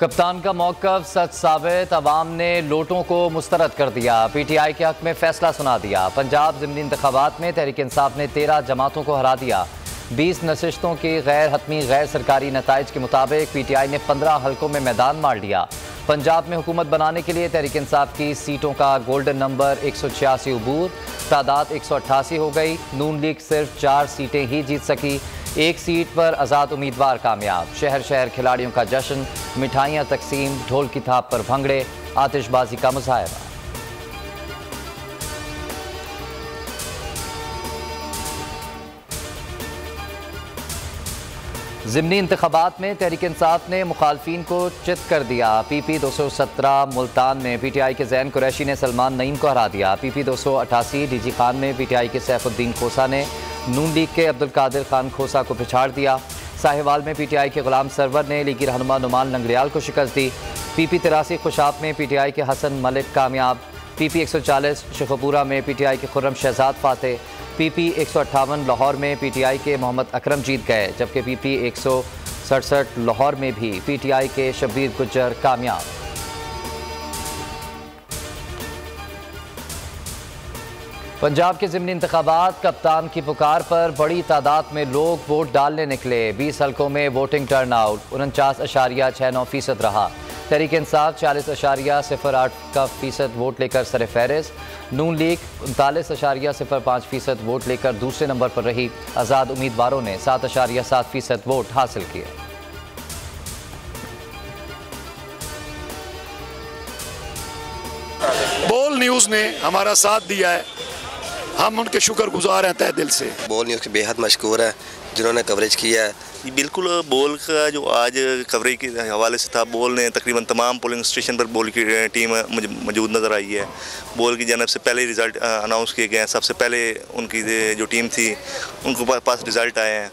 कप्तान का मौक़िफ़ सच साबित, अवाम ने लोटों को मुस्तरद कर दिया। PTI के हक में फैसला सुना दिया। पंजाब ज़िमनी इंतखाबात में तहरीक इंसाफ ने 13 जमातों को हरा दिया। 20 नशिस्तों की गैर हतमी गैर सरकारी नताइज के मुताबिक PTI ने 15 हल्कों में मैदान मार लिया। पंजाब में हुकूमत बनाने के लिए तहरीक इंसाफ की सीटों का गोल्डन नंबर 186 अबूर, तादाद 188 हो गई। नून लीग सिर्फ 4 सीटें ही जीत सकी। एक सीट पर आज़ाद उम्मीदवार कामयाब। शहर शहर खिलाड़ियों का जश्न, मिठाइयाँ तकसीम, ढोल की थाप पर भंगड़े, आतिशबाजी का मुजाहरा। ज़िमनी इंतखाबात में तहरीक इंसाफ ने मुखालफीन को चित कर दिया। PP 217 मुल्तान में PTI के ज़ैन कुरैशी ने सलमान नईम को हरा दिया। PP 288 DG खान में PTI के सैफुद्दीन खोसा ने नून लीग के अब्दुल कादिर खान खोसा को पिछाड़ दिया। साहिवाल में PTI के गुलाम सरवर ने लीगी रहनुमा नुमान लंगड़ियाल को शिकस्त दी। PP 83 खुशाब में PTI के हसन मलिक कामयाब। PP 140 शेखपुरा में PTI के खुर्रम शहजाद फाते। PP 158 लाहौर में PTI के मोहम्मद अकरम जीत गए, जबकि PP 167 लाहौर में भी PTI के शब्बीर गुज्जर कामयाब। पंजाब के ज़िमनी इंतखाबात, कप्तान की पुकार पर बड़ी तादाद में लोग वोट डालने निकले। 20 हल्कों में वोटिंग टर्नआउट 49.69% रहा। तहरीक इंसाफ 40.08% वोट लेकर सर फहरिस्त। नून लीग 39.05% वोट लेकर दूसरे नंबर पर रही। आज़ाद उम्मीदवारों ने 7.7% वोट हासिल किए। बोल न्यूज़ ने हमारा साथ दिया है, हम उनके शुक्रगुजार हैं तहे दिल से। बोल न्यूज़ के बेहद मशकूर है जिन्होंने कवरेज किया है। बिल्कुल बोल का जो आज कवरेज के हवाले से था, बोल ने तकरीबन तमाम पोलिंग स्टेशन पर बोल की टीम मौजूद नज़र आई है। बोल की जानब से पहले रिज़ल्ट अनाउंस किए गए हैं। सबसे पहले उनकी जो टीम थी उनके पास रिज़ल्ट आए हैं।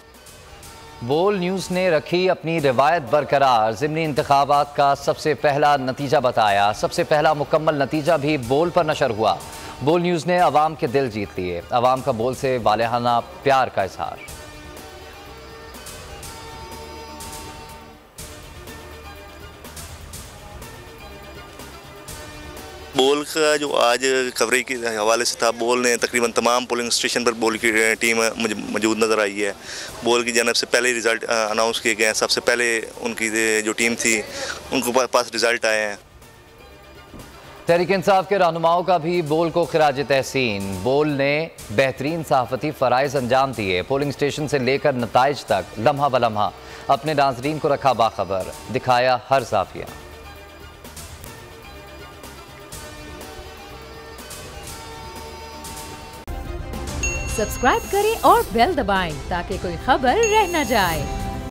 बोल न्यूज़ ने रखी अपनी रिवायत बरकरार। ज़िमनी इंतखाबात का सबसे पहला नतीजा बताया। सबसे पहला मुकम्मल नतीजा भी बोल पर नशर हुआ। बोल न्यूज़ ने अवाम के दिल जीत लिए। अवाम का बोल से वालेहाना प्यार का इजहार। बोल का जो आज कवरेज के हवाले से था, बोल ने तकरीबन तमाम पोलिंग स्टेशन पर बोल की टीम मौजूद नज़र आई है। बोल की जानब से पहले रिज़ल्ट अनाउंस किए गए हैं। सबसे पहले उनकी जो टीम थी उनके पास रिज़ल्ट आए हैं। तहरीक इंसाफ के रहनुमाओं का भी बोल को खिराज तहसीन। बोल ने बेहतरीन सहाफ़ती फ़राइज़ अंजाम दिए। पोलिंग स्टेशन से लेकर नताइज तक लम्हा बलम्हा अपने नाज़रीन को रखा बाखबर, दिखाया हर ज़ाविया। सब्सक्राइब करें और बेल दबाएं ताकि कोई खबर रह न जाए।